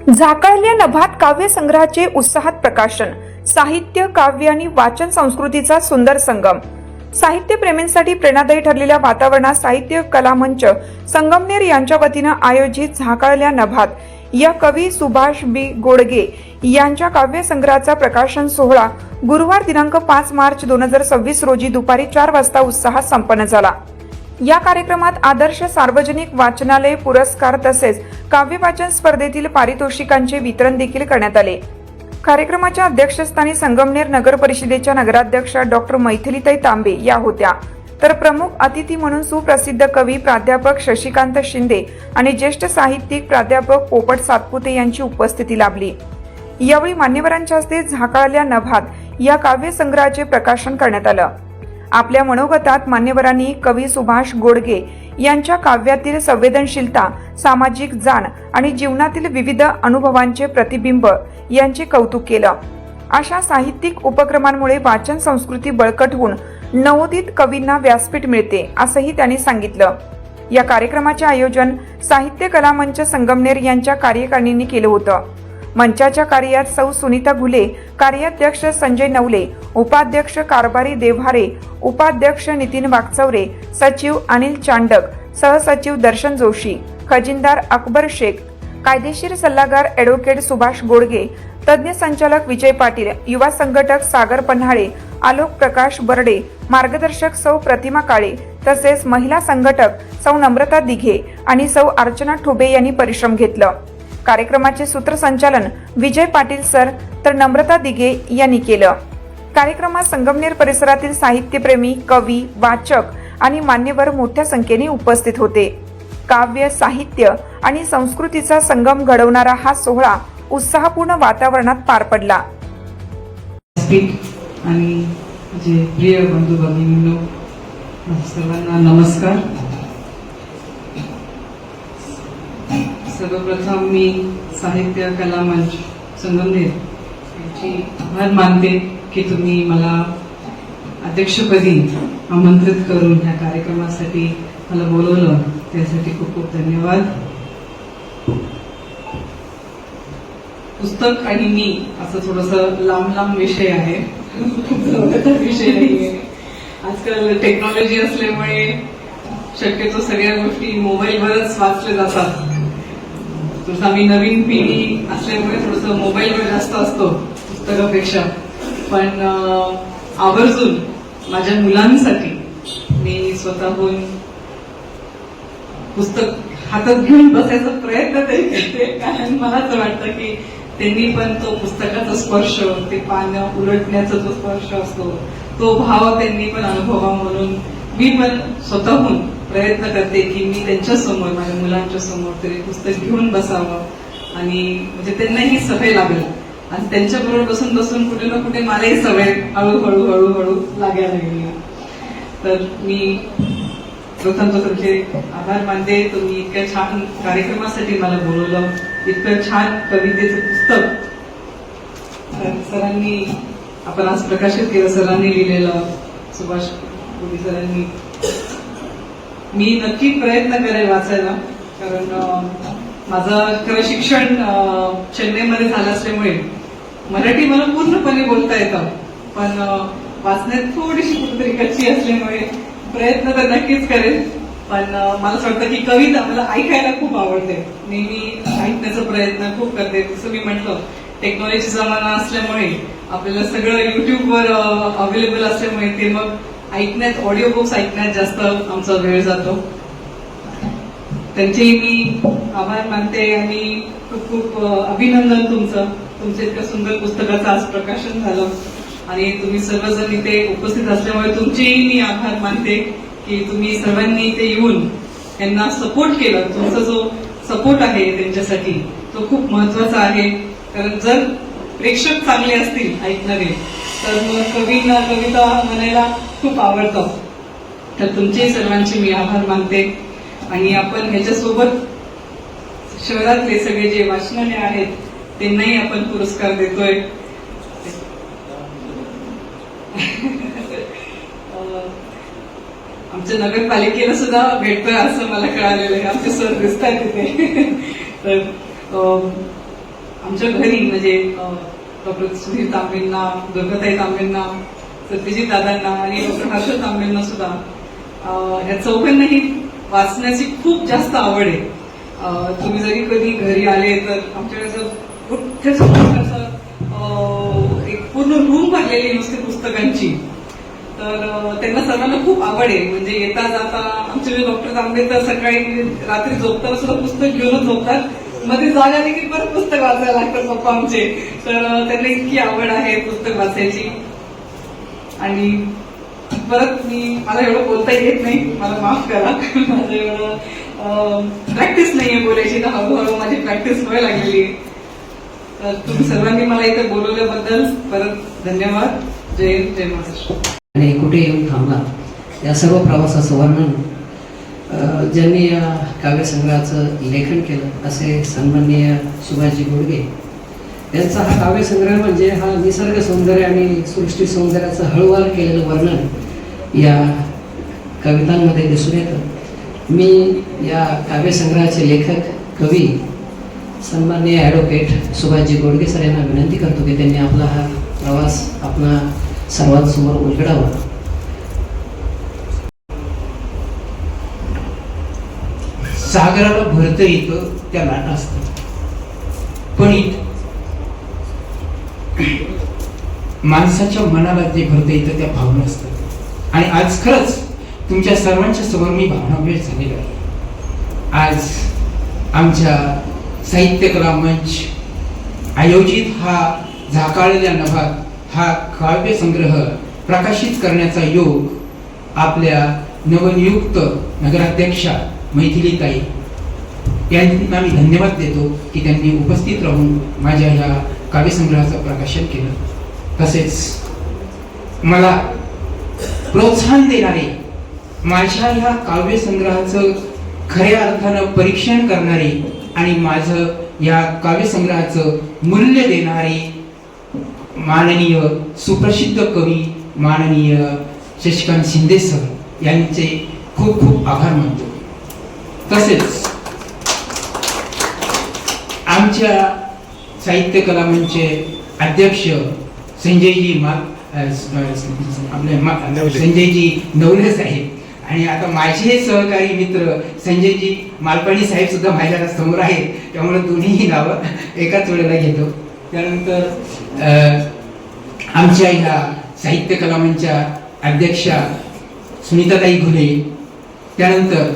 झाकळल्या नभात काव्य संग्रहाचे उत्साहात प्रकाशन, साहित्य, काव्य आणि वाचन संस्कृतीचा सुंदर संगम. साहित्य प्रेमींसाठी प्रेरणादायी ठरलेल्या वातावरणात साहित्य कला मंच संगमनेर यांच्या वतीनं आयोजित झाकळल्या नभात या कवी सुभाष बी गोडगे यांच्या काव्य संग्रहाचा प्रकाशन सोहळा गुरुवार दिनांक 5 मार्च 2026 रोजी दुपारी 4 वाजता उत्साहात संपन्न झाला. या कार्यक्रमात आदर्श सार्वजनिक वाचनालय पुरस्कार तसेच काव्य वाचन स्पर्धेतील पारितोषिकांचे वितरण देखील करण्यात आले. कार्यक्रमाच्या अध्यक्षस्थानी संगमनेर नगर परिषदेच्या नगराध्यक्षा डॉक्टर मैथिलीताई तांबे या होत्या, तर प्रमुख अतिथी म्हणून सुप्रसिद्ध कवी प्राध्यापक शशिकांत शिंदे आणि ज्येष्ठ साहित्यिक प्राध्यापक पोपट सातपुते यांची उपस्थिती लाभली. यावेळी मान्यवरांच्या हस्ते झाकळल्या नभात या काव्य संग्रहाचे प्रकाशन करण्यात आलं. आपल्या मनोगतात मान्यवरांनी कवी सुभाष गोडगे यांच्या काव्यातील संवेदनशीलता, सामाजिक जाण आणि जीवनातील विविध अनुभवांचे प्रतिबिंब यांचे कौतुक केलं. अशा साहित्यिक उपक्रमांमुळे वाचन संस्कृती बळकट होऊन नवोदित कवींना व्यासपीठ मिळते, असंही त्यांनी सांगितलं. या कार्यक्रमाचे आयोजन साहित्य कला मंच संगमनेर यांच्या कार्यकारिणीने केलं होतं. मंचाच्या कार्यात सौ सुनीता घुले, कार्याध्यक्ष संजय नवले, उपाध्यक्ष कारभारी देवहारे, उपाध्यक्ष नितीन वाकचौरे, सचिव अनिल चांडक, सहसचिव दर्शन जोशी, खजिनदार अकबर शेख, कायदेशीर सल्लागार ॲडव्होकेट सुभाष गोडगे, तज्ज्ञ संचालक विजय पाटील, युवा संघटक सागर पन्हाळे, आलोक प्रकाश बर्डे, मार्गदर्शक सौ प्रतिमा काळे तसेच महिला संघटक सौ नम्रता दिघे आणि सौ अर्चना ठुबे यांनी परिश्रम घेतलं. कार्यक्रमाचे सूत्रसंचालन विजय पाटील सर तर नम्रता दिघे यांनी केलं. कार्यक्रमात संगमनेर परिसरातील साहित्यप्रेमी, कवी, वाचक आणि मान्यवर मोठ्या संख्येने उपस्थित होते. काव्य, साहित्य आणि संस्कृतीचा संगम घडवणारा हा सोहळा उत्साहपूर्ण वातावरणात पार पडला. आणि जे प्रिय बंधू भगिनींनो, सर्वांना नमस्कार. सर्वप्रथम मी साहित्य कला मंच संगमनेर यांची आभार मानते की तुम्ही मला अध्यक्षपदी आमंत्रित करून ह्या कार्यक्रमासाठी मला बोलवलं, त्यासाठी खूप खूप धन्यवाद. पुस्तक आणि मी असं थोडंसं लांब विषय आहे, विषय नाहीये. आजकाल टेक्नॉलॉजी असल्यामुळे शक्यतो सगळ्या गोष्टी मोबाईलवरच वाचल्या जातात. तसं आम्ही नवीन पिढी असल्यामुळे थोडंसं मोबाईलवर जास्त असतो पुस्तकापेक्षा, पण आवर्जून माझ्या मुलांसाठी मी स्वतःहून पुस्तक हातात घेऊन बसायचा प्रयत्न तरी करते, कारण मला असं वाटतं की त्यांनी पण तो पुस्तकाचा स्पर्श, ते पानं उलटण्याचा जो स्पर्श असतो, तो भाव त्यांनी पण अनुभवा, म्हणून मी पण स्वतःहून प्रयत्न करते की मी त्यांच्या समोर, माझ्या मुलांच्या समोर तरी पुस्तक घेऊन बसावं आणि म्हणजे त्यांनाही सवय लागेल. आणि त्यांच्याबरोबर बसून बसून कुठे ना कुठे मलाही सवय हळूहळू लागायला लागली. तर मी प्रथम तुमचे आभार मानते. तुम्ही इतक्या छान कार्यक्रमासाठी मला बोलवलं, इतकं छान कवितेचं पुस्तक सरांनी आपण आज प्रकाशित केलं, सरांनी लिहिलेलं, सुभाष गोडगे सरांनी. मी नक्की प्रयत्न करेल वाचायला, कारण माझं खरं शिक्षण चेन्नईमध्ये झालं असल्यामुळे मराठी मला पूर्णपणे बोलता येतं, पण वाचण्यात थोडीशी कुठेतरी कच्ची असल्यामुळे प्रयत्न तर नक्कीच करेल. पण मला असं वाटतं की कविता मला ऐकायला खूप आवडते, नेहमी ऐकण्याचा प्रयत्न खूप करते. जसं मी म्हटलं, टेक्नॉलॉजी जमाना असल्यामुळे आपल्याला सगळं युट्यूबवर अवेलेबल असल्यामुळे ते मग ऐकण्यात, ऑडिओ बुक्स ऐकण्यात जास्त आमचा वेळ जातो. त्यांचेही मी आभार मानते आणि खूप खूप अभिनंदन तुमचं. तुमच्या इतक्या सुंदर पुस्तकाचं आज प्रकाशन झालं आणि तुम्ही सर्वजण इथे उपस्थित असल्यामुळे तुमचेही मी आभार मानते की तुम्ही सर्वांनी इथे येऊन त्यांना सपोर्ट केलं. तुमचा जो सपोर्ट आहे त्यांच्यासाठी तो खूप महत्वाचा आहे, कारण जर प्रेक्षक चांगले असतील ऐकणारे, तर मग कवींना कविता म्हणायला खूप आवडतं. तर तुमचे सर्वांचे मी आभार मानते. आणि आपण ह्याच्यासोबत शहरातले सगळे जे वाचनालय आहेत त्यांनाही आपण पुरस्कार देतोय. आमच्या नगरपालिकेला सुद्धा भेटतोय असं मला कळालेलं आहे. आमचे सर दिसत आहेत तिथे. तर आमच्या घरी म्हणजे डॉक्टर सुधीर तांबेंना, दुर्गाताई तांबेंना, सत्यजित दादांना आणि डॉक्टर हर्षद तांबेंना सुद्धा या चौघांनाही वाचण्याची खूप जास्त आवड आहे. तुम्ही जरी कधी घरी आले तर आमच्याकडे असं एक पूर्ण रूम भरलेली नुसती पुस्तकांची. तर त्यांना सर्वांना खूप आवड आहे. म्हणजे येता जाता आमचे जे डॉक्टर तांबे तर सकाळी रात्री झोपताना सुद्धा पुस्तक घेऊनच झोपतात. मध्ये जागा देखील परत पुस्तक वाचायला लागतात पप्पा आमचे. तर त्यांना इतकी आवड आहे पुस्तक वाचायची. आणि परत मला एवढं बोलता येत नाही, मला माफ करा. माझं एवढं प्रॅक्टिस नाहीये बोलायची, तर हळूहळू माझी प्रॅक्टिस व्हायला लागलेली आहे. तर तुम्ही सर्वांनी मला इथे बोलवल्याबद्दल परत धन्यवाद. जय हिंद, जय महाराष्ट्र. आणि कुठे येऊन थांबला या सर्व प्रवासाचं वर्णन ज्यांनी या काव्यसंग्रहाचं लेखन केलं असे सन्माननीय सुभाषजी गोडगे यांचा हा काव्यसंग्रह म्हणजे हा निसर्ग सौंदर्य आणि सृष्टी सौंदर्याचं हळूवार केलेलं वर्णन या कवितांमध्ये दिसून येतं. मी या काव्यसंग्रहाचे लेखक कवी सन्माननीय ॲडव्होकेट सुभाषजी गोडगे सर यांना विनंती करतो की त्यांनी आपला हा प्रवास आपला सर्वांसमोर उलगडावा. सागराला भरतं येतं त्या लाटा असतात, पण माणसाच्या मनाला जे भरतं येतं त्या भावना असतात. आणि आज खरंच तुमच्या सर्वांच्या समोर मी भावनावेश झालेलो आहे. आज आमच्या साहित्य कला मंच आयोजित हा झाकाळलेल्या नभात हा काव्य संग्रह प्रकाशित करण्याचा योग आपल्या नवनियुक्त नगराध्यक्षा मैथिलीताई यांना मी धन्यवाद देतो की त्यांनी उपस्थित राहून माझ्या ह्या काव्यसंग्रहाचं प्रकाशन केलं. तसेच मला प्रोत्साहन देणारे, माझ्या ह्या काव्यसंग्रहाचं खऱ्या अर्थानं परीक्षण करणारे आणि माझं या काव्यसंग्रहाचं मूल्य देणारे माननीय सुप्रसिद्ध कवी माननीय शशिकांत शिंदे सर यांचे खूप खूप आभार मानतो. तसेच आमच्या साहित्य कला मंचचे अध्यक्ष संजयजी संजयजी नवले साहेब आणि आता माझे सहकारी मित्र संजयजी मालपाणी साहेब सुद्धा माझ्या समोर आहेत. त्यामुळे दोन्हीही नावं एकाच वेळेला घेतो. त्यानंतर आमच्या ह्या साहित्य कला मंचच्या अध्यक्षा सुनीताताई घुले, त्यानंतर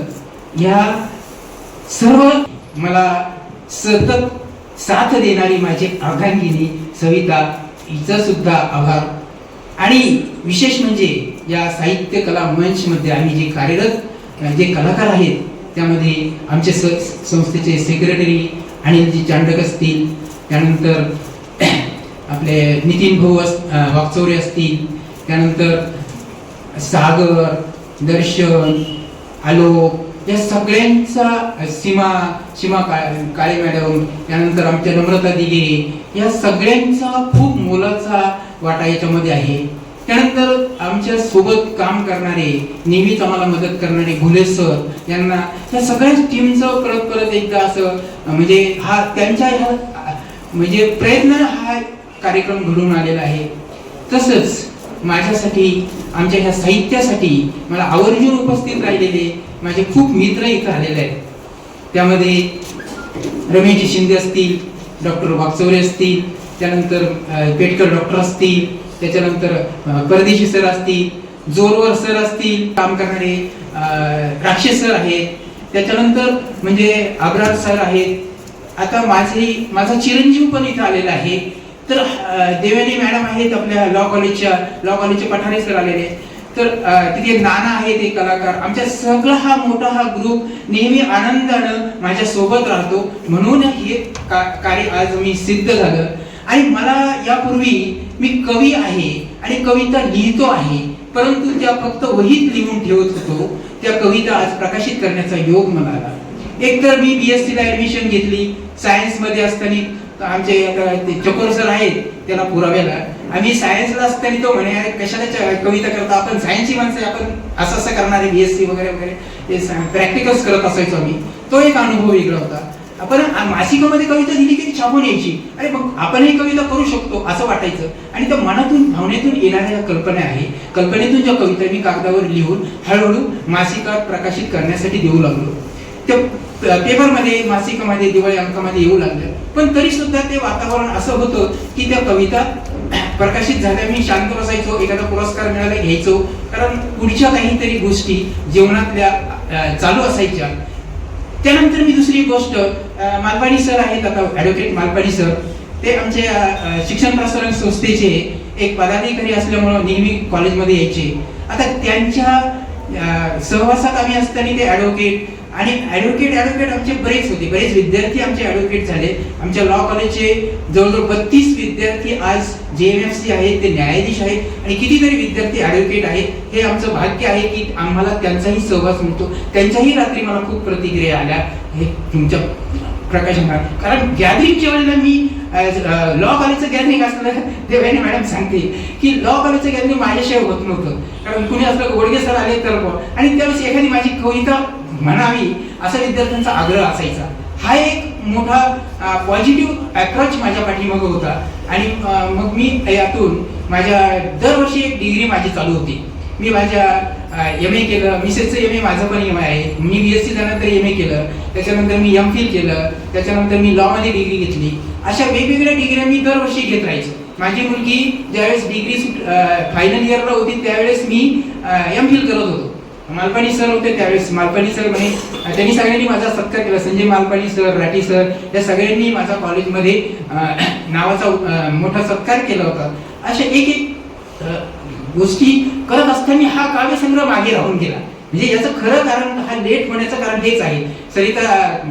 ह्या सर्व मला सतत साथ देणारी माझी अर्धांगिनी सविता हिचा सुद्धा आभार. आणि विशेष म्हणजे या साहित्य कला मंच मध्ये आम्ही जे कार्यरत जे कलाकार आहेत त्यामध्ये आमचे संस्थेचे सेक्रेटरी अनिलजी चांडक असतील, त्यानंतर आपले नितीन भाऊ वागचौरे असतील, त्यानंतर सागर, दर्शन, आलोक, या सगळ्यांचा सीमा काळे मॅडम, त्यानंतर आमच्या नम्रता दिगे, या सगळ्यांचा खूप मोलाचा वाटा याच्यामध्ये आहे. त्यानंतर आमच्या सोबत काम करणारे, नेहमीच आम्हाला मदत करणारे घुले सर यांना, या सगळ्या टीमचं परत एकदा असं म्हणजे हा त्यांच्या ह्या म्हणजे प्रयत्न हा कार्यक्रम घडून आलेला आहे. तसंच माझ्यासाठी आमच्या ह्या साहित्यासाठी मला आवर्जून उपस्थित राहिलेले माझे खूप मित्र इथं आलेले आहेत. त्यामध्ये रमेशजी शिंदे असतील, डॉक्टर वागचौरे असतील, त्यानंतर पेटकर डॉक्टर असतील, त्याच्यानंतर परदेशी सर असतील, जोरवर सर असतील, काम करणारे राक्षस सर आहेत, त्याच्यानंतर म्हणजे अब्रार सर आहेत. आता माझा चिरंजीव पण इथं आलेला आहे. तर देवयानी मॅडम आहेत आपल्या लॉ कॉलेजचे पठारे सर आलेले. तर तिथे नाना आहेत एक कलाकार. आमच्या सगळा हा मोठा हा ग्रुप नेहमी आनंदानं माझ्या सोबत राहतो. म्हणून हे कार्य आज मी सिद्ध झालं. आणि मला यापूर्वी मी कवी आहे आणि कविता लिहितो आहे, परंतु त्या फक्त वहीत लिहून ठेवत होतो. त्या कविता आज प्रकाशित करण्याचा योग मला आला. एकतर मी BSc ला ऍडमिशन घेतली सायन्स मध्ये असताना. आमचे चकोर सर आहेत त्याला पुराव्याला, आम्ही सायन्सला असताना तो म्हणे कशाला कविता करता, आपण सायन्सची माणसं, आपण असं करणारे BSc वगैरे वगैरे ते प्रॅक्टिकल्स करत असायचो आम्ही. तो एक अनुभव वेगळा होता. आपण मासिकामध्ये कविता दिली की ती छापून यायची, अरे मग आपणही कविता करू शकतो असं वाटायचं. आणि त्या मनातून भावनेतून येणाऱ्या कल्पना आहे, कल्पनेतून ज्या कविता मी कागदावर लिहून हळूहळू मासिकात प्रकाशित करण्यासाठी देऊ लागलो. त्या पेपरमध्ये, मासिकामध्ये, दिवाळी अंकामध्ये येऊ लागलं. पण तरी सुद्धा ते वातावरण असं होतं की त्या कविता प्रकाशित झाल्या, मी शांत बसायचो, एखादा पुरस्कार मिळाला घ्यायचो, कारण पुढच्या काहीतरी गोष्टी जीवनातल्या चालू असायच्या. त्यानंतर मी दुसरी गोष्ट, मालपाणी सर आहेत आता, ॲडव्होकेट मालपाणी सर, ते आमच्या शिक्षण प्रसारण संस्थेचे एक पदाधिकारी असल्यामुळं नेहमी कॉलेजमध्ये यायचे. आता त्यांच्या सहवासात आम्ही असताना ते ॲडव्होकेट आमचे बरेच होते, बरेच विद्यार्थी आमचे ॲडव्होकेट झाले. आमच्या लॉ कॉलेजचे जवळजवळ 32 विद्यार्थी आज JMFC आहेत, ते न्यायाधीश आहेत, आणि कितीतरी विद्यार्थी ॲडव्होकेट आहेत. हे आमचं भाग्य आहे की आम्हाला त्यांचाही सहवास मिळतो. त्यांच्याही रात्री मला खूप प्रतिक्रिया आल्या हे तुमच्या प्रकाशनात. कारण गॅदरिंगच्या वेळेला मी लॉ कॉलेजचं गॅदरिंग असलं तेव्हा मॅडम सांगते की लॉ कॉलेजचं गॅदरिंग माझ्याशिवाय होत नव्हतं, कारण कुणी असलं गोडगे सर आले तर, आणि त्यावेळेस एखादी माझी कविता म्हणावी असा विद्यार्थ्यांचा आग्रह असायचा. हा एक मोठा पॉझिटिव्ह अप्रोच माझ्या पाठीमागं होता. आणि मग मी यातून माझ्या दरवर्षी एक डिग्री माझी चालू होती. मी माझ्या MA केलं, मिसेसचं MA माझं पण MA आहे. मी BSc झाल्यानंतर MA केलं, त्याच्यानंतर मी MPhil केलं, त्याच्यानंतर मी लॉमध्ये डिग्री घेतली. अशा वेगवेगळ्या डिग्र्या मी दरवर्षी घेत राहायचो. माझी मुलगी ज्यावेळेस डिग्री फायनल इयरला होती त्यावेळेस मी MPhil करत होतो. मालपाणी सर होते त्यावेळेस, मालपाणी सर म्हणे, त्यांनी सगळ्यांनी माझा सत्कार केला. संजय मालपाणी सर, राठी सर, या सगळ्यांनी माझा कॉलेजमध्ये नावाचा मोठा सत्कार केला होता. अशा एक गोष्टी करत असताना हा काव्यसंग्रह मागे राहून गेला. म्हणजे याचं खरं कारण, हा लेट होण्याचं कारण हेच आहे. सरिता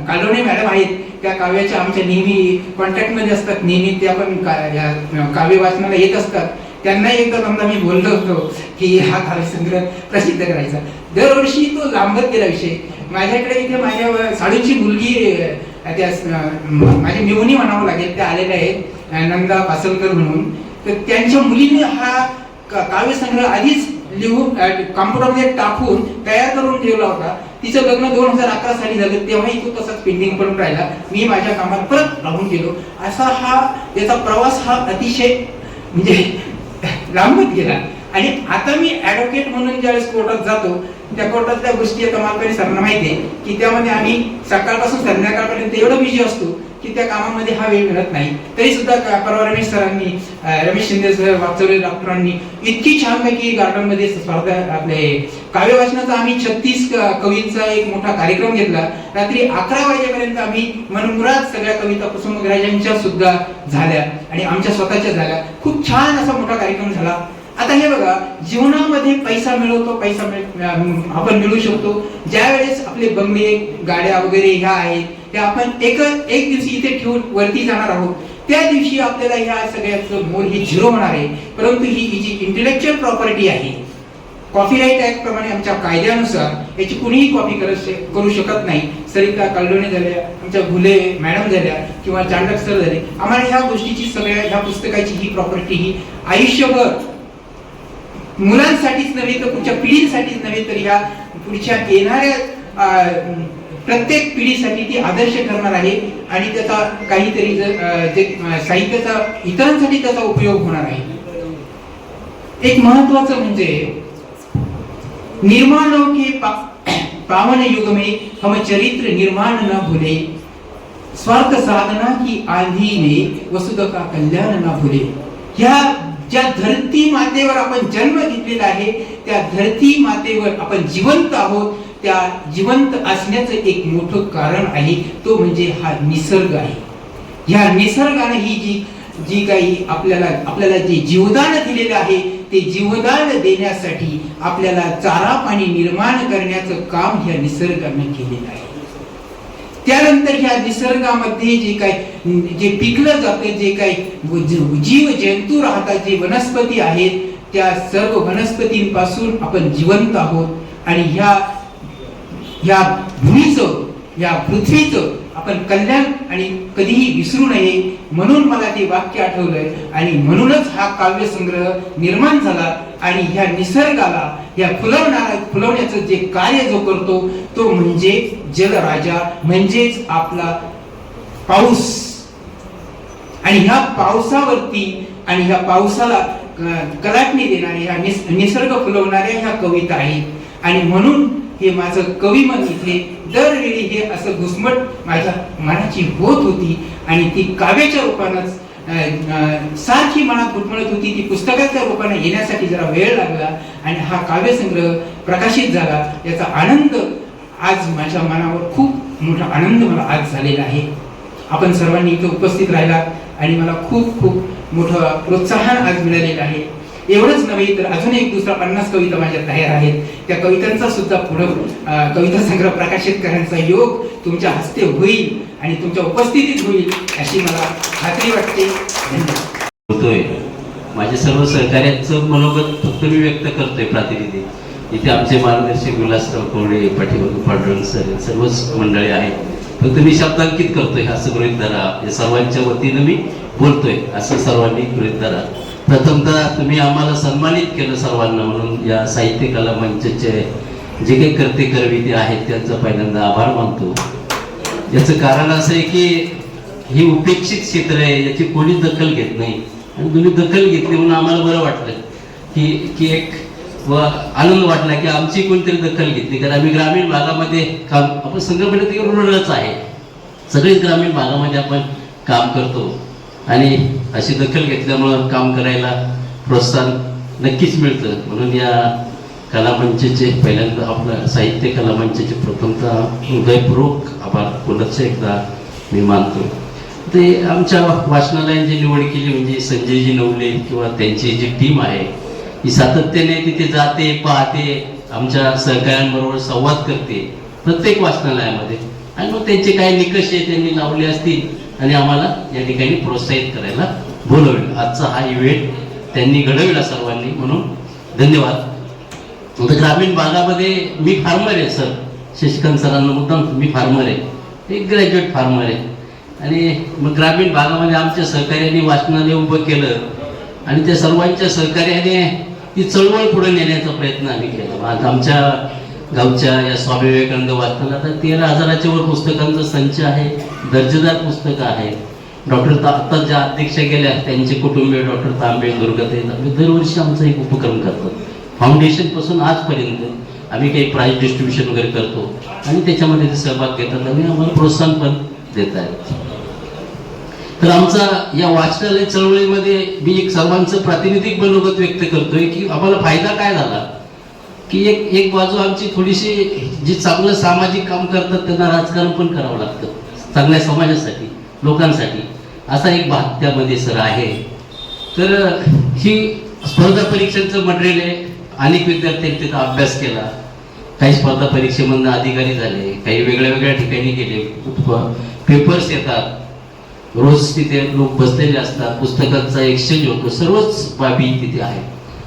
कालोणे मॅडम आहेत, त्या काव्याच्या आमच्या नेहमी कॉन्टॅक्टमध्ये असतात, नेहमी त्या पण काव्य वाचनाला येत असतात. त्यांना एकदा समजा मी बोललो होतो की हा काव्यसंग्रह प्रसिद्ध करायचा. दरवर्षी तो लांबत गेला विषय. माझ्याकडे इथे माझ्या साडूची मुलगी, त्या माझी मेवणी म्हणावं लागेल, त्या आलेल्या आहेत, नंदा पासलकर म्हणून. तर त्यांच्या मुलीने हा काव्यसंग्रह आधीच लिहून कॉम्प्युटरमध्ये टाकून तयार करून ठेवला होता. तिचं लग्न 2011 साली झालं, तेव्हाही तो तसाच पेंडिंग पडून राहिला. मी माझ्या कामात परत राहून गेलो. असा हा याचा प्रवास हा अतिशय म्हणजे लांबत गेला. आणि आता मी ॲडव्होकेट म्हणून ज्यावेळेस कोर्टात जातो, त्या कोर्टातल्या गोष्टी आता मालपाणी सरांना माहिती आहे की त्यामध्ये आम्ही सकाळपासून संध्याकाळपर्यंत एवढं बिझी असतो की त्या कामामध्ये हा वेळ मिळत नाही. तरी सुद्धा परवा रमेश सरांनी, रमेश शिंदे सर, वागचौरे डॉक्टरांनी इतकी छानपैकी गार्डनमध्ये स्पर्धा, आपले काव्य वाचनाचा आम्ही 36 कवींचा एक मोठा कार्यक्रम घेतला. रात्री 11 वाजेपर्यंत आम्ही मनमुराद सगळ्या कविता कुसुमाग्रजांच्या सुद्धा झाल्या आणि आमच्या स्वतःच्या झाल्या. खूप छान असा मोठा कार्यक्रम झाला. आता हे बघा, जीवनामध्ये पैसा मिळवतो, आपण मिळू शकतो. ज्या वेळेस आपले बंगले, गाड्या वगैरे ह्या आहेत त्या आपण एक दिवशी इथे ठेवून वरती जाणार आहोत, त्या दिवशी आपल्याला ह्या सगळ्याचं मोल ही झिरो होणार आहे. परंतु ही जी इंटेलेक्च्युअल प्रॉपर्टी आहे, कॉपीराईट ऍक्ट प्रमाणे आमच्या कायद्यानुसार याची कुणीही कॉपी करू शकत नाही. सरिता कालडोणे झाल्या, आमच्या घुले मॅडम झाल्या किंवा चांडक सर झाले, आम्हाला ह्या गोष्टीची, सगळ्या ह्या पुस्तकाची ही प्रॉपर्टी ही आयुष्यभर मुलांसाठीच नव्हे तर पुढच्या पिढीसाठीच नव्हे तर ह्या पुढच्या येणाऱ्या प्रत्येक पिढीसाठी ती आदर्श ठरणार आहे. आणि त्याचा काहीतरी जे साहित्याचा इतरांसाठी त्याचा उपयोग होणार आहे. एक महत्वाचं म्हणजे निर्माणों के पावन युग में हम चरित्र निर्माण न भूले, स्वार्थ साधना की आंधी में वसुध का कल्याण न भूले. ह्या ज्या धरती मातेवर आपण जन्म घेतलेला आहे, त्या धरती मातेवर आपण जिवंत आहोत. त्या जिवंत असण्याचं एक मोठं कारण आहे, तो म्हणजे हा निसर्ग आहे. ह्या निसर्गाने ही जी काही आपल्याला जे जीवदान दिलेलं आहे, ते जीवदान देण्यासाठी आपल्याला चारा पाणी निर्माण करण्याचं काम ह्या निसर्गाने केलेलं आहे. त्यानंतर ह्या निसर्गामध्ये जे पिकलं जातं, जे काही जीव जंतू राहतात, जे वनस्पती आहेत, त्या सर्व वनस्पतींपासून आपण जिवंत आहोत. आणि ह्या भूमीचं, या पृथ्वीचं आपण कल्याण आणि कधीही विसरू नये, म्हणून मला ते वाक्य आठवलंय. आणि म्हणूनच हा काव्यसंग्रह निर्माण झाला. आणि ह्या निसर्गाला, ह्या फुलवण्याचं जे कार्य जो करतो तो म्हणजे जलराजा, म्हणजेच आपला पाऊस, आणि ह्या पावसावरती आणि ह्या पावसाला कलाटणी देणाऱ्या ह्या निसर्ग फुलवणाऱ्या ह्या कविता आहेत. आणि म्हणून हे माझं कविमन इथे दरवेळी हे असं घुसमट माझ्या मनाची होत होती आणि ती काव्याच्या रूपानंच सारखी मनात घुटमळत होती. ती पुस्तकाच्या रूपाने येण्यासाठी जरा वेळ लागला आणि हा काव्यसंग्रह प्रकाशित झाला. याचा आनंद आज माझ्या मनावर खूप मोठा आनंद मला आज झालेला आहे. आपण सर्वांनी इथे उपस्थित राहिलात आणि मला खूप खूप मोठं प्रोत्साहन आज मिळालेलं आहे. एवढंच नव्हे तर अजून एक दुसरा 50 कविता माझ्या तयार आहेत. त्या कवितांचा सुद्धा पुढं कविता संग्रह प्रकाशित करण्याचा योग तुमच्या हस्ते होईल आणि तुमच्या उपस्थितीत होईल अशी मला खात्री वाटते. धन्यवाद. होतोय. माझे सर्व सहकार्यांचं मनोगत फक्त मी व्यक्त करतोय प्रातिनिधिक. इथे आमचे मार्गदर्शक विलासराव कोरडे, पाठीमागे पांडुरंग सर, सर्वच मंडळी आहेत. फक्त मी शब्दांकित करतोय असं गृहीत धरा. या सर्वांच्या वतीनं मी बोलतोय असं सर्वांनी गृहीत धरा. प्रथमतः तुम्ही आम्हाला सन्मानित केलं सर्वांना, म्हणून या साहित्य कला मंचचे जे काही करते करविते आहेत त्यांचा पहिल्यांदा आभार मानतो. याचं कारण असं आहे की ही उपेक्षित क्षेत्र आहे, याची कोणीच दखल घेत नाही आणि तुम्ही दखल घेतली म्हणून आम्हाला बरं वाटलं की एक व आनंद वाटला की आमची कोणतरी दखल घेतली. कारण आम्ही ग्रामीण भागामध्ये काम, आपण संघटनेत रुरलच आहे, सगळेच ग्रामीण भागामध्ये आपण काम करतो आणि अशी दखल घेतल्यामुळं काम करायला प्रोत्साहन नक्कीच मिळतं. म्हणून या कलामंचचे पहिल्यांदा आपलं साहित्य कलामंचचे प्रथमतः हृदयपूर्वक आभार पुनश्च एकदा मी मानतो. ते आमच्या वाचनालयांची निवड केली म्हणजे संजयजी नवले किंवा त्यांची जी टीम आहे ही सातत्याने तिथे जाते, पाहते, आमच्या सहकाऱ्यांबरोबर संवाद करते प्रत्येक वाचनालयामध्ये आणि मग त्यांचे काही निकष आहे त्यांनी लावले असतील आणि आम्हाला या ठिकाणी प्रोत्साहित करायला बोलवलं. आजचा हा इव्हेंट त्यांनी घडविला सर्वांनी, म्हणून धन्यवाद. आता ग्रामीण भागामध्ये मी फार्मर आहे सर, शशिकांत सरांना मुद्दाम मी फार्मर आहे, एक ग्रॅज्युएट फार्मर आहे आणि मग ग्रामीण भागामध्ये आमच्या सहकार्याने वाचनालय उभं केलं आणि त्या सर्वांच्या सहकार्याने ती चळवळ पुढे नेण्याचा प्रयत्न आम्ही केला. आज आमच्या गावच्या या स्वामी विवेकानंद वाचनालयात 13,000च्या वर पुस्तकांचा संच आहे, दर्जेदार पुस्तकं आहेत. डॉक्टर आता ज्या अध्यक्ष गेल्या त्यांचे कुटुंबीय डॉक्टर तांबे, दुर्गाताई तांबे दरवर्षी आमचा एक उपक्रम करतात. फाउंडेशन पासून आजपर्यंत आम्ही काही प्राइज डिस्ट्रीब्युशन वगैरे करतो आणि त्याच्यामध्ये ते सहभाग घेतात आणि आम्हाला प्रोत्साहन पण देत आहेत. तर आमचा या वाचनालय चळवळीमध्ये मी एक सर्वांचं प्रातिनिधिक मनोगत व्यक्त करतोय की आम्हाला फायदा काय झाला की एक बाजू आमची थोडीशी जी चांगलं सामाजिक काम करतात त्यांना राजकारण पण करावं लागतं चांगल्या समाजासाठी, लोकांसाठी, असा एक भाग त्यामध्ये सर आहे. तर ही स्पर्धा परीक्षांचं मटेरियल आहे. अनेक विद्यार्थ्यांनी तिथं अभ्यास केला, काही स्पर्धा परीक्षेमधून अधिकारी झाले, काही वेगळ्या वेगळ्या ठिकाणी गेले, पेपर्स येतात, रोज तिथे लोक बसलेले असतात, पुस्तकांचा एक्सचेंज होतो, सर्वच बाबी तिथे आहे.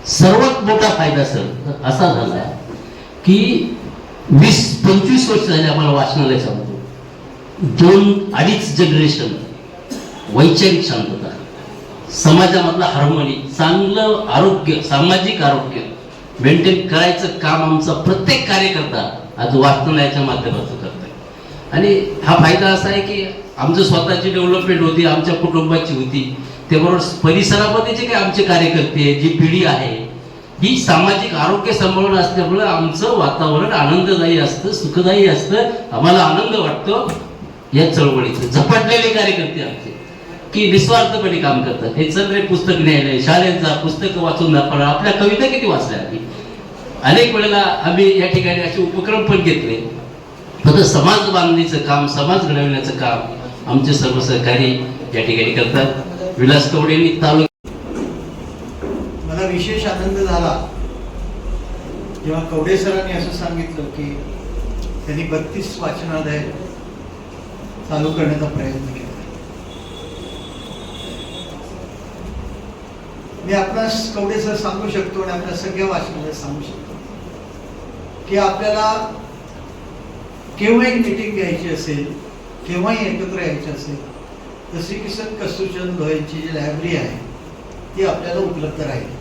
सर्वात मोठा फायदा सर असा झाला की 20-25 वर्ष झाले आम्हाला वाचनालय सांगतो, 2-2.5 जनरेशन वैचारिक शांतता, समाजामधला हार्मोनी, चांगलं आरोग्य, सामाजिक आरोग्य मेंटेन करायचं काम आमचा प्रत्येक कार्यकर्ता आज वाचनालयाच्या माध्यमातून करतोय. आणि हा फायदा असा आहे की आमचं स्वतःची डेव्हलपमेंट होती, आमच्या कुटुंबाची होती, त्याबरोबर परिसरामध्ये जे काही आमचे कार्यकर्ते, जी पिढी आहे ही सामाजिक आरोग्य सांभाळून असल्यामुळे आमचं वातावरण आनंददायी असतं, सुखदायी असतं. आम्हाला आनंद वाटतो या चळवळीचं. झपाटलेले कार्यकर्ते आमचे की निस्वार्थपणे काम करतात. हे चल रे पुस्तक न्यायला, शाळेत जा, पुस्तकं वाचून दाखवा. आपल्या कविता किती वाचल्या आम्ही, अनेक वेळेला आम्ही या ठिकाणी असे उपक्रम पण घेतले. फक्त समाज बांधणीचं काम, समाज घडवण्याचं काम आमचे सर्व सहकारी या ठिकाणी करतात. विलास कवडेंनी मला विशेष आनंद झाला जेव्हा कवडे सरांनी असं सांगितलं की त्यांनी 32 वाचनालय चालू करण्याचा प्रयत्न केला. मी आपणास कवडे सर सांगू शकतो आणि आपल्या सगळ्या वाचनालयात सांगू शकतो की आपल्याला केव्हाही मीटिंग घ्यायची असेल, केव्हाही एकत्र यायचे असेल तर श्री किसन कस्तुरचंद गोयलची जी लायब्ररी आहे ती आपल्याला उपलब्ध राहील.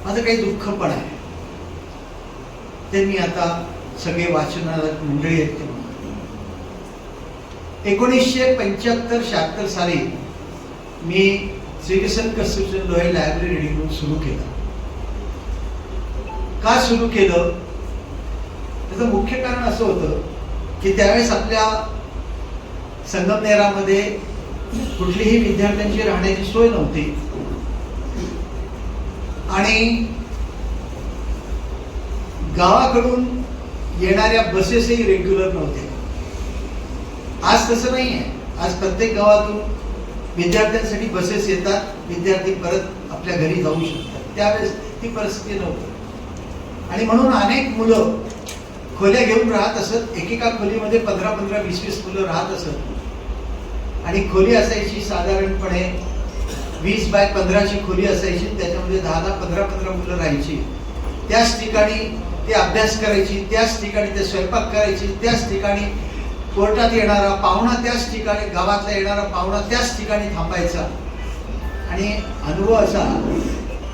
माझं काही दुःख पण आहे ते मी आता सगळे वाचनालय मंडळी आहेत ते. 1975-76 साली मी श्रीकृष्ण कस्तुरचंद लोहे लायब्ररी रीडिंग रूम सुरू केलं. का सुरू केलं त्याचं मुख्य कारण असं होतं की त्यावेळेस आपल्या संगमनेरामध्ये कुठलीही विद्यार्थ्यांची राहण्याची सोय नव्हती आणि गावाकडून येणाऱ्या बसेसही रेग्युलर नव्हत्या. आज तसं नाही आहे. आज प्रत्येक गावातून विद्यार्थ्यांसाठी बसेस येतात, विद्यार्थी परत आपल्या घरी जाऊ शकतात. त्यावेळेस ती परिस्थिती नव्हती आणि म्हणून अनेक मुलं खोल्या घेऊन राहत असत. एकेका खोलीमध्ये 15-15, 20-20 मुलं राहत असत आणि खोली असायची साधारणपणे 20x15ची खोली असायची. त्याच्यामध्ये 10-15 मुलं राहायची. त्याच ठिकाणी ते अभ्यास करायची, त्याच ठिकाणी ते स्वयंपाक करायची, त्याच ठिकाणी कोर्टात येणारा पाहुणा त्याच ठिकाणी, गावातला येणारा पाहुणा त्याच ठिकाणी थांबायचा. आणि अनुभव असा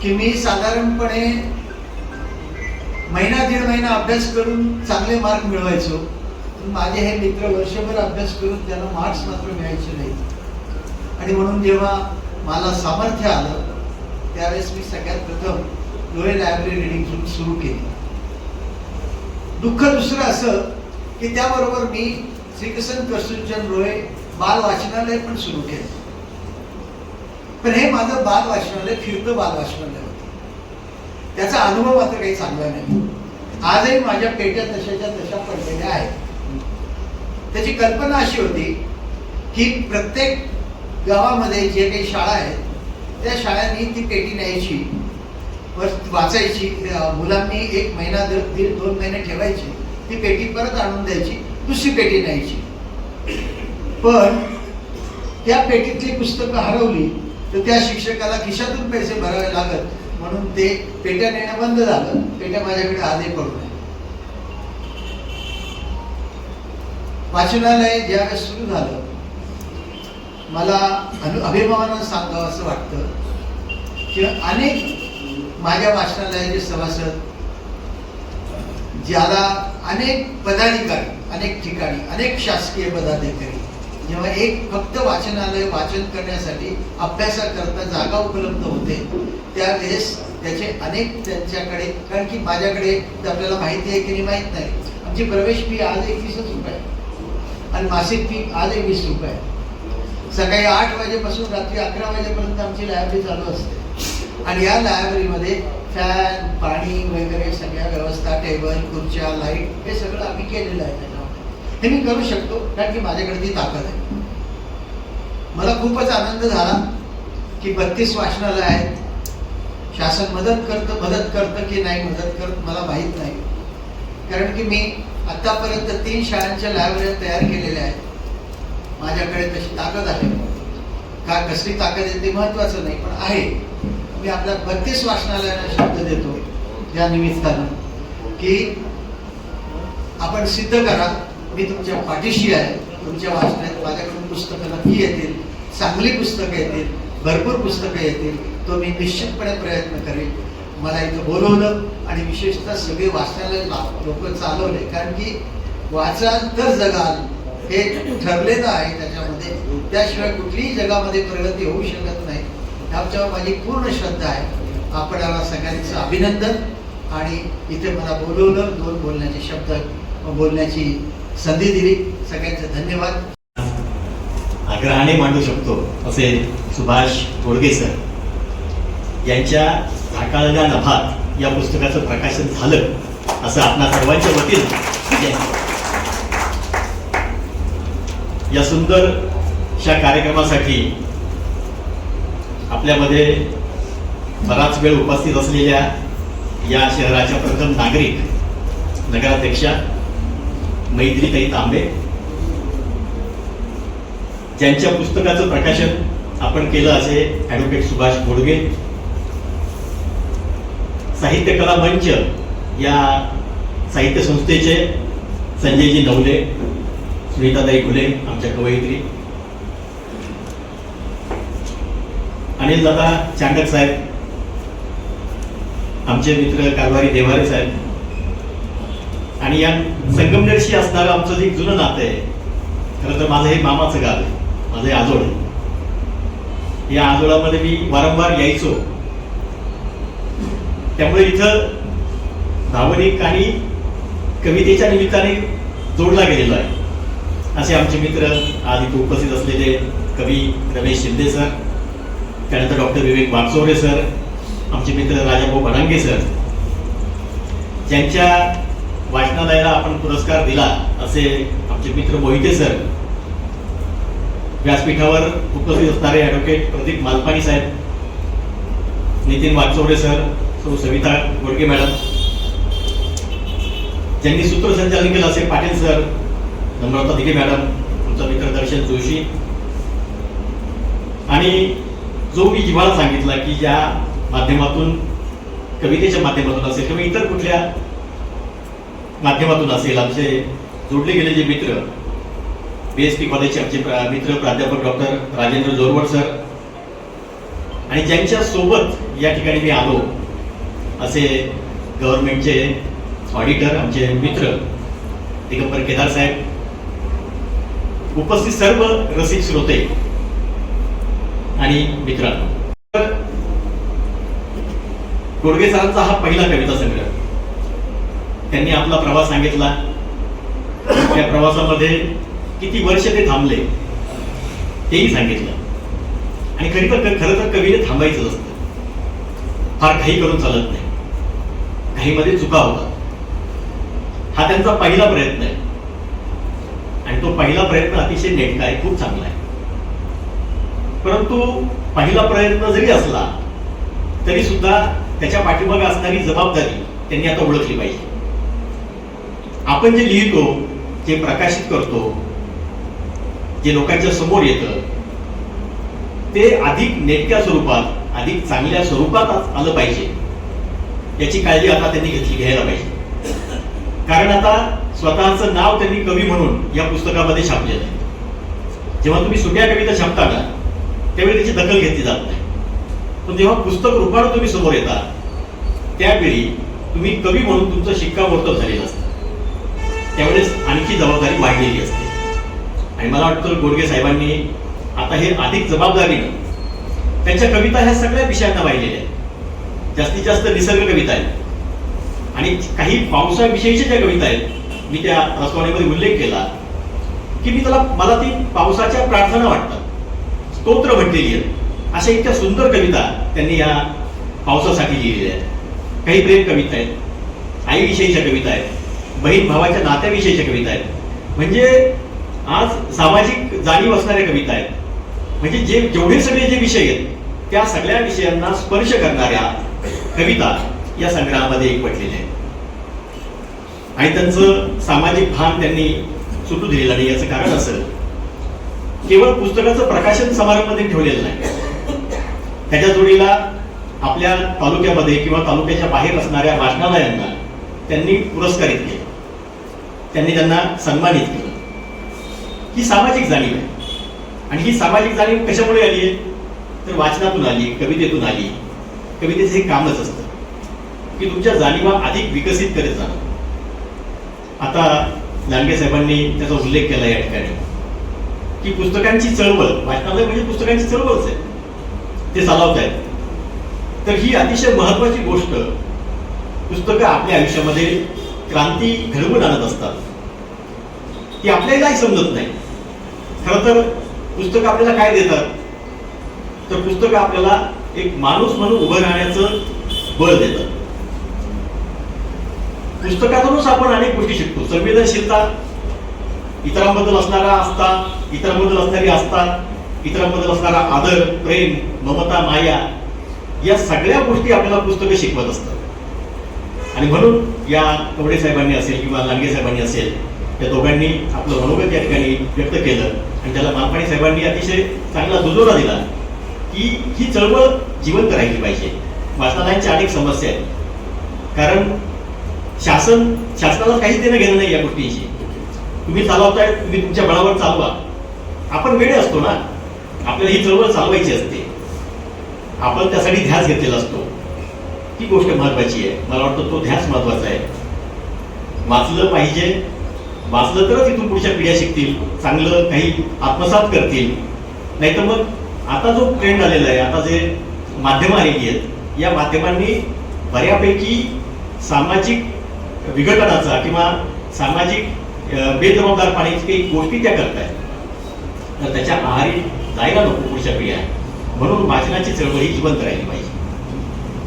की मी साधारणपणे महिना 1.5 महिना अभ्यास करून चांगले मार्क मिळवायचो. माझे हे मित्र वर्षभर अभ्यास करून त्यांना मार्क्स मात्र मिळायचे नाही. आणि म्हणून जेव्हा मला सामर्थ्य आलं त्यावेळेस मी सगळ्यात प्रथम लोहे लायब्ररी रीडिंग रूम सुरू केली. दुःख दुसरं असं की त्याबरोबर मी श्रीकृष्ण कस्तुरचंद लोहे बाल वाचनालय पण सुरू केलं. पण हे माझं बाल वाचनालय फिरतं बाल वाचनालय होतं. त्याचा अनुभव मात्र काही चांगला नाही. आजही माझ्या पेट्या तशाच्या तशा पडलेल्या आहेत. त्याची कल्पना अशी होती की प्रत्येक गावामध्ये जे काही शाळा आहेत त्या शाळांनी ती पेटी न्यायची, वाचायची. मुलांनी 1 महिना 1.5-2 महिने ठेवायची, ती पेटी परत आणून द्यायची, दुसरी पेटी न्यायची. पण त्या पेटीतली पुस्तकं हरवली तर त्या शिक्षकाला खिशातून पैसे भरावे लागत. म्हणून ते पेट्या नेणं बंद झालं. पेट्या माझ्याकडे आजही पडू नये. वाचनालय ज्यावेळेस सुरू झालं मला अभिमानानं सांगावं असं वाटतं की अनेक माझ्या वाचनालयाचे सभासद, ज्याला अनेक पदाधिकारी, अनेक ठिकाणी अनेक शासकीय पदाधिकारी, जेव्हा एक फक्त वाचनालय वाचन करण्यासाठी अभ्यासाकरता जागा उपलब्ध होते त्यावेळेस त्याचे अनेक त्यांच्याकडे, कारण की माझ्याकडे आपल्याला माहिती आहे की नाही माहीत नाही, आमची प्रवेश फी आज 21 रुपये आणि मासिक फी आज 20 रुपये. सकाळी 8 वाजेपासून रात्री 11 वाजेपर्यंत आमची लायब्ररी चालू असते आणि या लायब्ररीमध्ये फॅन, पाणी वगैरे सगळ्या व्यवस्था, टेबल, खुर्च्या, लाईट हे सगळं आम्ही केलेलं आहे. त्याच्यामध्ये हे मी करू शकतो कारण की माझ्याकडे ती ताकद आहे. मला खूपच आनंद झाला की 32 वाचनालय आहेत. शासन मदत करतं की नाही मदत करत मला माहीत नाही, कारण की मी आतापर्यंत 3 शाळांच्या लायब्ररी तयार केलेल्या आहेत. माझ्याकडे तशी ताकद आहे. का कसली ताकद आहे ते महत्वाचं नाही, पण आहे. मी आपल्या 32 वाचनालयांना शब्द देतो या निमित्तानं की आपण सिद्ध करा, मी तुमच्या पाठीशी आहे. तुमच्या वाचनात माझ्याकडून पुस्तकं नक्की येतील, चांगली पुस्तकं येतील, भरपूर पुस्तकं येतील. तो मी निश्चितपणे प्रयत्न करेन. मला इथं बोलवलं आणि विशेषतः सगळे वाचनालय लोक चालवले, कारण की वाचाल तर जगाल हे ठरलेलं आहे त्याच्यामध्ये. त्याशिवाय कुठलीही जगामध्ये प्रगती होऊ शकत नाही. ह्याच्यावर माझी पूर्ण श्रद्धा आहे. आपल्याला सगळ्यांचं अभिनंदन. आणि इथे मला बोलवलं, 2 बोलण्याचे शब्द बोलण्याची संधी दिली. सगळ्यांचे धन्यवाद. आग्रहाने मांडू शकतो असे सुभाष गोडगे सर यांच्या झाकाळल्या नभात या पुस्तकाचं प्रकाशन झालं असं आपणा सर्वांच्या वतीनं या सुंदरशा कार्यक्रमासाठी आपल्यामध्ये बराच वेळ उपस्थित असलेल्या या शहराच्या प्रथम नागरिक नगराध्यक्षा मैत्रीताई तांबे, ज्यांच्या पुस्तकाचं प्रकाशन आपण केलं असे ॲडव्होकेट सुभाष गोडगे, साहित्य कला मंच या साहित्य संस्थेचे संजयजी नवले, सुनीताताई फुले आमच्या कवयित्री, अनिल दादा चांडक साहेब, आमचे मित्र कारभारी देवारे साहेब, आणि या संगमनेरशी असणारं आमचं जे जुनं नातं आहे, खरं तर माझं हे मामाचं गाव आहे, माझं हे आजोळ आहे. या आजोळामध्ये मी वारंवार यायचो. त्यामुळे इथं भावनिक आणि कवितेच्या निमित्ताने जोडला गेलेला आहे. असे आमचे मित्र आज इथे उपस्थित असलेले कवी रमेश शिंदे सर, त्यानंतर डॉक्टर विवेक वागचौरे सर, आमचे मित्र राजाभाऊ भडांगे सर, ज्यांच्या वाचनालयाला आपण पुरस्कार दिला असे आमचे मित्र मोहिते सर, व्यासपीठावर उपस्थित असणारे ॲडव्होकेट प्रदीप मालपाणी साहेब, नितीन वागचौरे सर, सौ सविता गोडके मॅडम, ज्यांनी सूत्रसंचालन केलं असे पाटील सर, नम्रता दिघे मॅडम, आमचा मित्र दर्शन जोशी, आणि जो मी जिव्हाळा सांगितला की ज्या माध्यमातून, कवितेच्या माध्यमातून असेल किंवा इतर कुठल्या माध्यमातून असेल, आमचे जोडले गेले जे मित्र, BSP कॉलेजचे आमचे मित्र प्राध्यापक डॉक्टर राजेंद्र जोरवड सर, आणि ज्यांच्या सोबत या ठिकाणी मी आलो असे गव्हर्नमेंटचे ऑडिटर, आमचे मित्र दिगंबर केदार साहेब, उपस्थित सर्व रसिक श्रोते आणि मित्रांनो, गोडगे सरांचा हा पहिला कविता संग्रह. त्यांनी आपला प्रवास सांगितला. त्या प्रवासामध्ये किती वर्ष ते थांबले तेही सांगितलं. आणि खरं तर कवीने थांबायचं असतं, फार घाई करून चालत नाही, घाईमध्ये चुका होतात. हा त्यांचा पहिला प्रयत्न आहे आणि तो पहिला प्रयत्न अतिशय नेटका आहे, खूप चांगला आहे. परंतु पहिला प्रयत्न जरी असला तरी सुद्धा त्याच्या पाठीमागे असणारी जबाबदारी त्यांनी आता ओळखली पाहिजे. आपण जे लिहितो, जे प्रकाशित करतो, जे लोकांच्या समोर येतं, ते अधिक नेटक्या स्वरूपात, अधिक चांगल्या स्वरूपात आलं पाहिजे, याची काळजी आता त्यांनी घ्यायला पाहिजे. कारण आता स्वतःचं नाव त्यांनी कवी म्हणून या पुस्तकामध्ये छापलेलं आहे. जेव्हा तुम्ही सुट्या कविता छापता ना, त्यावेळी त्याची दखल घेतली जात नाही. पण जेव्हा पुस्तक रूपानं तुम्ही समोर येता, त्यावेळी तुम्ही कवी म्हणून तुमचं शिक्कामोर्तब झालेलं असतं. त्यावेळेस आणखी जबाबदारी वाढलेली असते. आणि मला वाटतं गोडगे साहेबांनी आता हे अधिक जबाबदारीनं त्यांच्या कविता ह्या सगळ्या विषयांना वाहिलेल्या आहेत. जास्तीत जास्त निसर्ग कविता आहेत आणि काही पावसाविषयीच्या ज्या कविता आहेत, मी त्या रसवाडीमध्ये उल्लेख केला की मला ती पावसाच्या प्रार्थना वाटतात, स्तोत्र म्हटलेली आहेत. अशा इतक्या सुंदर कविता त्यांनी या पावसासाठी लिहिलेल्या आहेत. काही प्रेम कविता आहेत, आईविषयीच्या कविता आहेत, बहीण भावाच्या नात्याविषयीच्या कविता आहेत, म्हणजे आज सामाजिक जाणीव असणाऱ्या कविता आहेत. म्हणजे जेवढे सगळे जे विषय आहेत त्या सगळ्या विषयांना स्पर्श करणाऱ्या कविता या संग्रहामध्ये एकवटलेल्या आहेत. आणि त्यांचं सामाजिक भान त्यांनी सुटू दिलेलं नाही. याचं कारण असं, केवळ पुस्तकाचं प्रकाशन समारंभामध्ये ठेवलेलं नाही, त्याच्या जोडीला आपल्या तालुक्यामध्ये किंवा तालुक्याच्या बाहेर असणाऱ्या वाचनालयांना त्यांनी पुरस्कारित केलं, त्यांनी त्यांना सन्मानित केलं. ही सामाजिक जाणीव आहे. आणि ही सामाजिक जाणीव कशामुळे आली आहे तर वाचनातून आली, कवितेतून आली. कवितेचं हे कामच असतं की तुमच्या जाणीवा अधिक विकसित करत जाणं. आता लांडगे साहेबांनी त्याचा उल्लेख केला या ठिकाणी की पुस्तकांची चळवळ, वाचनालय म्हणजे पुस्तकांची चळवळच आहे, ते चालवत आहेत. तर ही अतिशय महत्वाची गोष्ट. पुस्तकं आपल्या आयुष्यामध्ये क्रांती घडवून आणत असतात. ती आपल्यालाही समजत नाही. खरं तर पुस्तकं आपल्याला काय देतात तर पुस्तकं आपल्याला एक माणूस म्हणून उभं राहण्याचं बळ देतात. पुस्तकातूनच आपण अनेक गोष्टी शिकतो. संवेदनशीलता, इतरांबद्दल असणारा आस्था, इतरांबद्दल असणारी आस्था, इतरांबद्दल असणारा आदर, प्रेम, ममता, माया, या सगळ्या गोष्टी आपल्याला पुस्तकं शिकवत असतात. आणि म्हणून या कवडे साहेबांनी असेल किंवा लांडगे साहेबांनी असेल, या दोघांनी आपलं मनोगत या ठिकाणी व्यक्त केलं आणि त्याला मालपाणी साहेबांनी अतिशय चांगला दुजोरा दिला की ही चळवळ जिवंत राहिली पाहिजे. वाचनालयांच्या अनेक समस्या आहेत, कारण शासनाला काहीच देणं घेणं नाही या गोष्टींशी. तुम्ही चालवताय, तुम्ही तुमच्या बळावर चालवा. आपण वेडे असतो ना, आपल्याला ही चळवळ चालवायची असते, आपण त्यासाठी ध्यास घेतलेला असतो. ती गोष्ट महत्वाची आहे. मला वाटतं तो ध्यास महत्वाचा आहे. वाचलं पाहिजे, वाचलं तरच इथून पुढच्या पिढ्या शिकतील, चांगलं काही आत्मसात करतील. नाही तर मग आता जो ट्रेंड आलेला आहे, आता जे माध्यमं आलेली आहेत, या माध्यमांनी बऱ्यापैकी सामाजिक विघटनाचा किंवा सामाजिक बेजबाबदारपणाची काही गोष्टी त्या करतायत. तर त्याच्या आहारी जायला नको पुढच्या पिढ्या. म्हणून वाचनाची चळवळ ही जिवंत राहिली पाहिजे.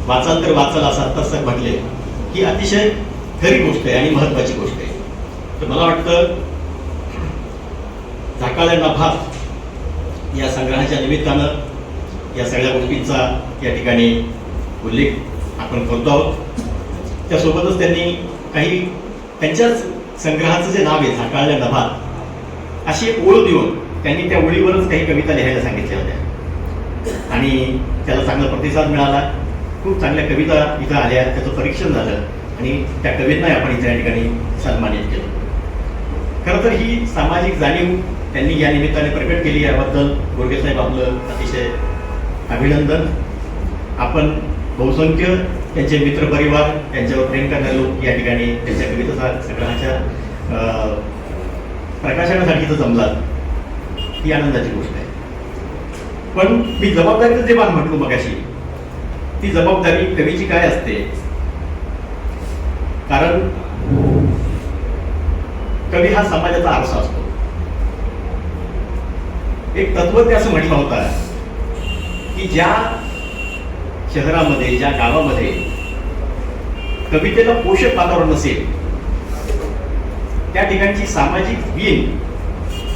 वाचाल तर वाचाल असं आत्ताच म्हटले की अतिशय खरी गोष्ट आहे आणि महत्वाची गोष्ट आहे. तर मला वाटतं झाकाळ्यांना भात या संग्रहाच्या निमित्तानं या सगळ्या गोष्टींचा या ठिकाणी उल्लेख आपण करतो आहोत. त्यासोबतच त्यांनी काही त्यांच्याच संग्रहाचं जे नाव आहे झाकाळ्यांना भात अशी एक ओळ देऊन त्यांनी त्या ओळीवरच काही कविता लिहायला सांगितल्या होत्या आणि त्याला चांगला प्रतिसाद मिळाला. खूप चांगल्या कविता इथं आल्या, त्याचं परीक्षण झालं आणि त्या कवींना आपण इथे या ठिकाणी सन्मानित केलं. खरं तर ही सामाजिक जाणीव त्यांनी या निमित्ताने प्रकट केली, याबद्दल गोडगे साहेब आपलं अतिशय अभिनंदन. आपण बहुसंख्य त्यांचे मित्रपरिवार, त्यांच्यावर प्रेम करणारे लोक या ठिकाणी त्यांच्या कविता संग्रहाच्या प्रकाशनासाठी तर जमलात, ही आनंदाची गोष्ट आहे. पण मी जबाबदारीचं जे भाग म्हटलो मगाशी, ती जबाबदारी कवीची काय असते? कारण कवी हा समाजाचा आरसा असतो. एक तत्वज्ञ असं म्हटलं होतं की ज्या शहरामध्ये, ज्या गावामध्ये कवितेला पोषक वातावरण नसेल, त्या ठिकाणची सामाजिक वीण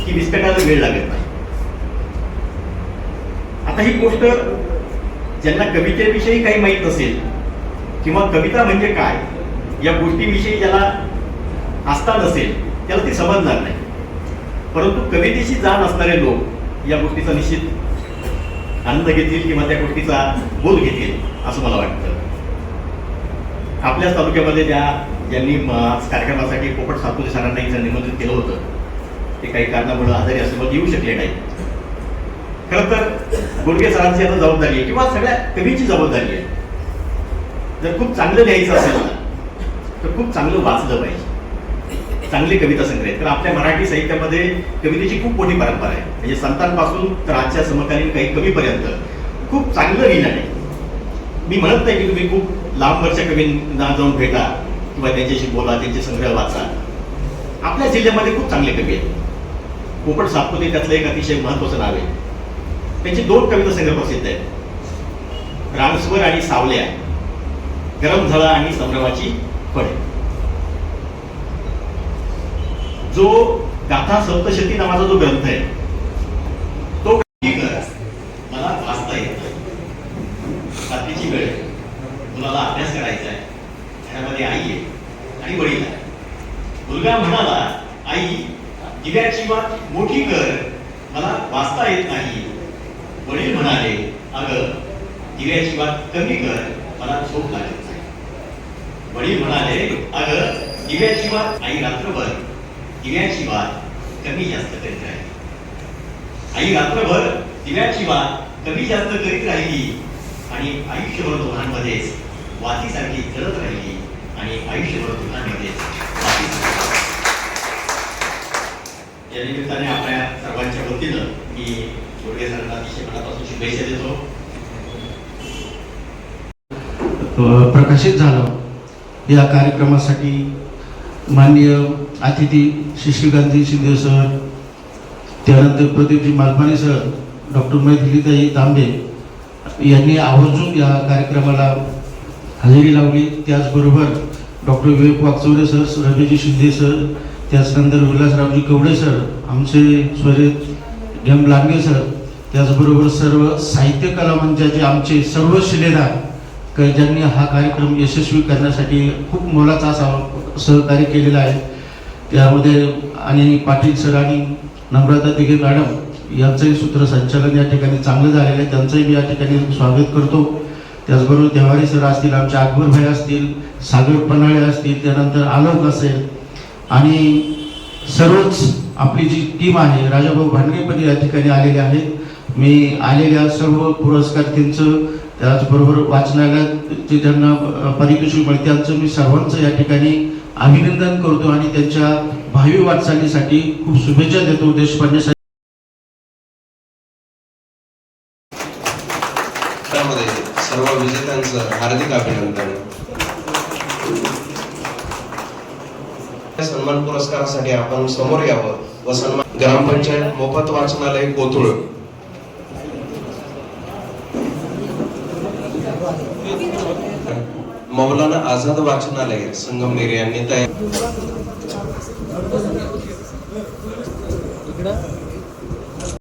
ही विस्कटायला वेळ लागत नाही. आता ही गोष्ट ज्यांना कवितेविषयी काही माहीत नसेल किंवा कविता म्हणजे काय या गोष्टीविषयी ज्याला आस्था नसेल, त्याला ती समजणार नाही. परंतु कवितेची जाण असणारे लोक या गोष्टीचा निश्चित आनंद घेतील किंवा त्या गोष्टीचा बोध घेतील असं मला वाटतं. आपल्याच तालुक्यामध्ये ज्यांनी कार्यक्रमासाठी पोपट सातपुते सरांना इथं निमंत्रित केलं होतं, ते काही कारणामुळे आजारी असल्यामुळे येऊ शकले नाही. खरं तर गोडगे सरांची आता जबाबदारी आहे किंवा सगळ्या कवीची जबाबदारी आहे. जर खूप चांगलं लिहायचं असेल ना, तर खूप चांगलं वाचलं पाहिजे, चांगली कविता संग्रह. तर आपल्या मराठी साहित्यामध्ये कवितेची खूप मोठी परंपरा आहे. म्हणजे संतांपासून तर आजच्या समकालीन काही कवीपर्यंत खूप चांगलं लिहिलं आहे. मी म्हणत नाही की तुम्ही खूप लांबवरच्या कवींना जाऊन भेटा किंवा त्यांच्याशी बोला, त्यांचे संग्रह वाचा. आपल्या जिल्ह्यामध्ये खूप चांगले कवी आहेत. पोपट सातपुते त्यातलं एक अतिशय महत्वाचं नाव आहे. त्यांचे 2 कविता संग्रह प्रसिद्ध आहेत, रामस्वर आणि सावल्या, गरम झळा आणि संभ्रमाची फळे. जो गाथा सप्तशती नावाचा जो ग्रंथ आहे तो मला वाचता येत नाही. रात्रीची वेळ, मुलाला अभ्यास करायचा आहे, घरामध्ये आई आहे आणि वडील आहे. मुलगा म्हणाला, आई दिव्याची वात मोठी कर, मला वाचता येत नाही. वडील म्हणाले, अगं दिव्याची वात कमी कर, मला झोप लागत नाही. वडील म्हणाले, अगं दिव्याची वात आई रात्रभर, दिव्याची वात कमी जास्त करीत राहिली. आई रात्रभर दिव्याची वात कमी जास्त करीत राहिली आणि आयुष्यभर दोघांमध्येच वातीसारखी जळत राहिली आणि आयुष्यभर दोघांमध्येच वातीसारखी. या निमित्ताने आपल्या सर्वांच्या वतीनं मी गोडगे सरांना अतिशय मनापासून शुभेच्छा देतो. प्रकाशित झालं या कार्यक्रमासाठी माननीय अतिथी श्रीकांतजी शिंदे सर, त्यानंतर प्रदीपजी मालपाणी सर, डॉक्टर मैथिलीताई तांबे यांनी आवर्जून या कार्यक्रमाला हजेरी लावली. त्याचबरोबर डॉक्टर विवेक वाकचौरे सर, रवीजी शिंदे सर, त्याचनंतर विलासरावजी कवडे सर, आमचे स्वर्गीय गेम लांगे सर, त्याचबरोबर सर्व साहित्य कला मंचाचे आमचे सर्व शिलेदार ज्यांनी हा कार्यक्रम यशस्वी करण्यासाठी खूप मोलाचा असा सहकार्य केलेला आहे. त्यामध्ये आणि पाटील सर आणि नम्रता दिघे मॅडम यांचंही सूत्रसंचालन या ठिकाणी चांगलं झालेलं आहे, त्यांचंही मी या ठिकाणी स्वागत करतो. त्याचबरोबर देवारी सर असतील, आमचे अकबर भाई असतील, सागर पन्हाळे असतील, त्यानंतर आलोक असेल आणि सर्वच आपली जी टीम आहे, राजाभाऊ भांडगे पण या ठिकाणी आलेले आहेत. मी आलेल्या सर्व पुरस्कारार्थींचं, त्याचबरोबर वाचनालयात जे ज्यांना पारितोषिक मिळते त्यांचं मी सर्वांचं या ठिकाणी अभिनंदन करतो आणि त्यांच्या भावी वाटचालीसाठी खूप शुभेच्छा देतो. देशपांडे साहेब सर्व विजेत्यांचं हार्दिक अभिनंदन. सन्मान पुरस्कारासाठी आपण समोर यावं व सन्मान ग्रामपंचायत मोफत वाचनालय कोथरूड. मौलाना आझाद वाचनालय संगमनेर यांनी तयार